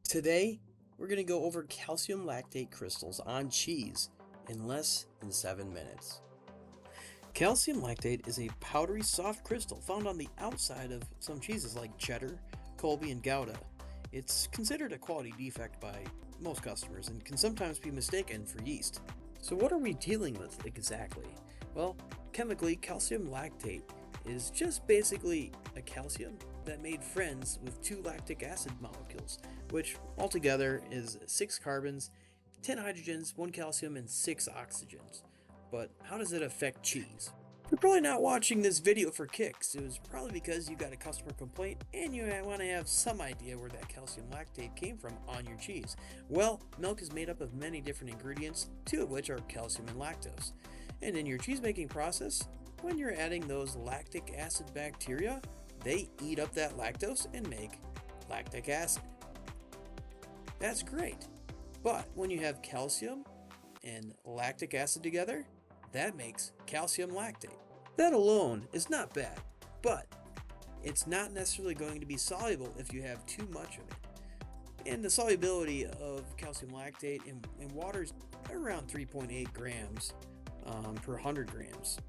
Today, we're going to go over calcium lactate crystals on cheese in less than 7 minutes. Calcium lactate is a powdery soft crystal found on the outside of some cheeses like cheddar, Colby, and Gouda. It's considered a quality defect by most customers and can sometimes be mistaken for yeast. So what are we dealing with exactly? Well, chemically, calcium lactate is just basically a calcium that made friends with two lactic acid molecules, which altogether is 6 carbons, 10 hydrogens, 1 calcium, and 6 oxygens. But how does it affect cheese? You're probably not watching this video for kicks. It was probably because you got a customer complaint and you want to have some idea where that calcium lactate came from on your cheese. Well, milk is made up of many different ingredients, 2 of which are calcium and lactose. And in your cheese making process, when you're adding those lactic acid bacteria, they eat up that lactose and make lactic acid. That's great. But when you have calcium and lactic acid together, that makes calcium lactate. That alone is not bad, but it's not necessarily going to be soluble if you have too much of it. And the solubility of calcium lactate in water is around 3.8 grams per 100 grams.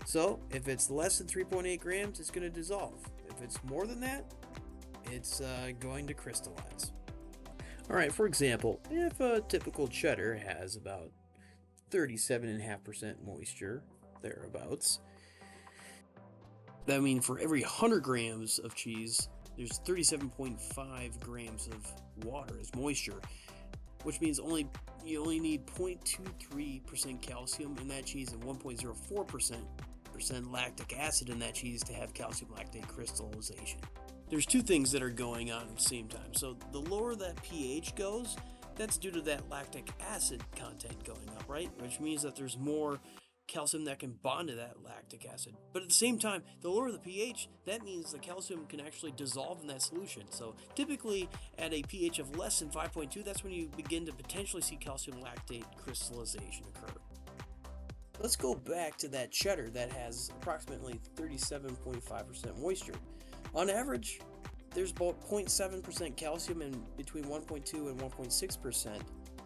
So if it's less than 3.8 grams, it's going to dissolve. If it's more than that, it's going to crystallize. Alright, for example, if a typical cheddar has about 37.5% moisture, thereabouts, that means for every 100 grams of cheese, there's 37.5 grams of water as moisture, which means you only need 0.23% calcium in that cheese and 1.04% lactic acid in that cheese to have calcium lactate crystallization. There's 2 things that are going on at the same time. So the lower that pH goes, that's due to that lactic acid content going up, right? Which means that there's more calcium that can bond to that lactic acid. But at the same time, the lower the pH, that means the calcium can actually dissolve in that solution. So typically at a pH of less than 5.2, that's when you begin to potentially see calcium lactate crystallization occur. Let's go back to that cheddar that has approximately 37.5% moisture. On average, there's about 0.7% calcium and between 1.2 and 1.6%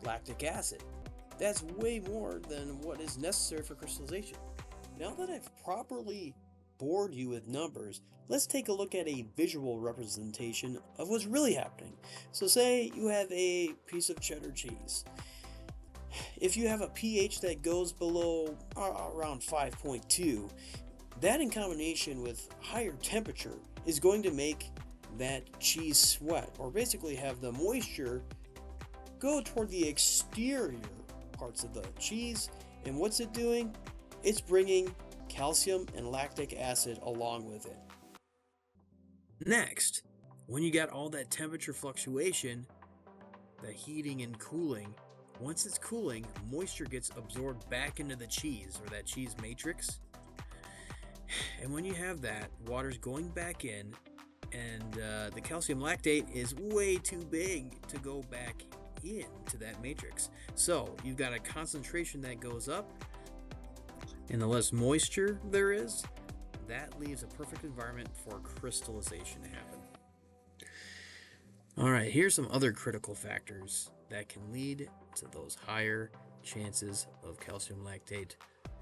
lactic acid. That's way more than what is necessary for crystallization. Now that I've properly bored you with numbers, let's take a look at a visual representation of what's really happening. So say you have a piece of cheddar cheese. If you have a pH that goes below around 5.2, that in combination with higher temperature is going to make that cheese sweat, or basically have the moisture go toward the exterior parts of the cheese. And what's it doing? It's bringing calcium and lactic acid along with it. Next, when you got all that temperature fluctuation, the heating and cooling, once it's cooling, moisture gets absorbed back into the cheese or that cheese matrix. And when you have that, water's going back in, and the calcium lactate is way too big to go back into that matrix. So you've got a concentration that goes up, and the less moisture there is, that leaves a perfect environment for crystallization to happen. Alright, here's some other critical factors that can lead to those higher chances of calcium lactate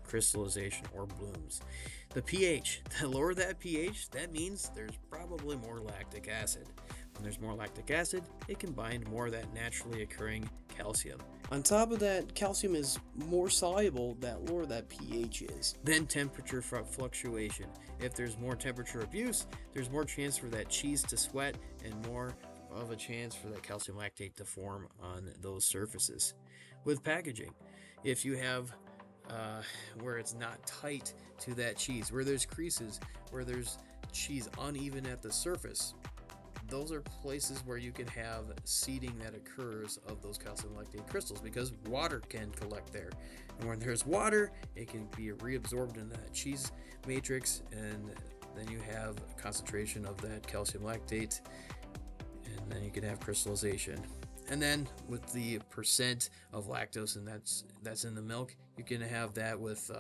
crystallization or blooms. The pH. The lower that pH, that means there's probably more lactic acid. When there's more lactic acid, it can bind more of that naturally occurring calcium. On top of that, calcium is more soluble that lower that pH is. Then temperature fluctuation. If there's more temperature abuse, there's more chance for that cheese to sweat and more of a chance for that calcium lactate to form on those surfaces. With packaging, if you have where it's not tight to that cheese, where there's creases, where there's cheese uneven at the surface, those are places where you can have seeding that occurs of those calcium lactate crystals, because water can collect there. And when there's water, it can be reabsorbed in that cheese matrix, and then you have a concentration of that calcium lactate, and then you can have crystallization. And then with the percent of lactose and that's in the milk, you can have that with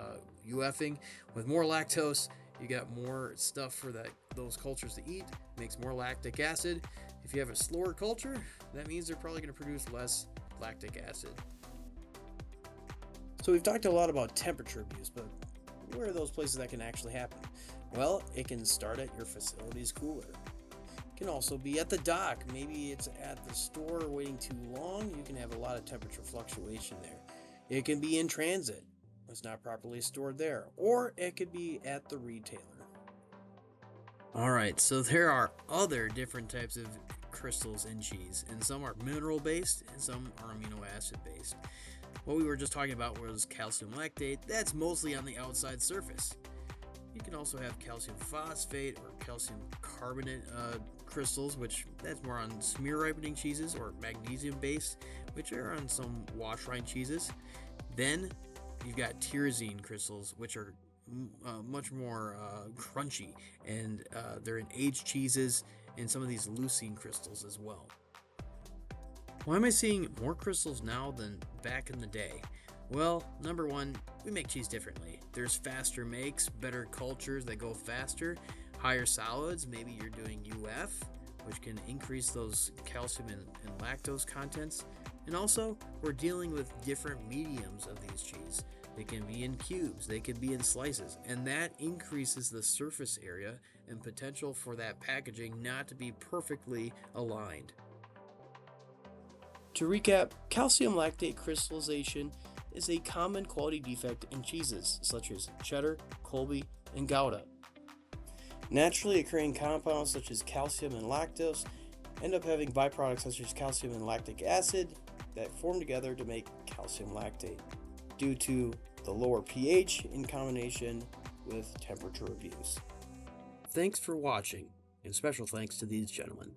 UFing. With more lactose, you got more stuff for those cultures to eat, makes more lactic acid. If you have a slower culture, that means they're probably going to produce less lactic acid. So we've talked a lot about temperature abuse, but where are those places that can actually happen? Well, it can start at your facility's cooler. It can also be at the dock. Maybe it's at the store waiting too long. You can have a lot of temperature fluctuation there. It can be in transit. It's not properly stored there. Or it could be at the retailer. Alright, so there are other different types of crystals in cheese, and some are mineral based and some are amino acid based. What we were just talking about was calcium lactate. That's mostly on the outside surface. You can also have calcium phosphate or calcium carbonate crystals, which that's more on smear ripening cheeses, or magnesium based, which are on some wash rind cheeses. Then you've got tyrosine crystals, which are much more crunchy, and they're in aged cheeses and some of these leucine crystals as well. Why am I seeing more crystals now than back in the day? Well, number one, we make cheese differently. There's faster makes, better cultures that go faster, higher solids. Maybe you're doing UF, which can increase those calcium and lactose contents. And also, we're dealing with different mediums of these cheese. They can be in cubes, they can be in slices, and that increases the surface area and potential for that packaging not to be perfectly aligned. To recap, calcium lactate crystallization is a common quality defect in cheeses such as cheddar, Colby, and Gouda. Naturally occurring compounds such as calcium and lactose end up having byproducts such as calcium and lactic acid that form together to make calcium lactate due to the lower pH in combination with temperature abuse. Thanks for watching, and special thanks to these gentlemen.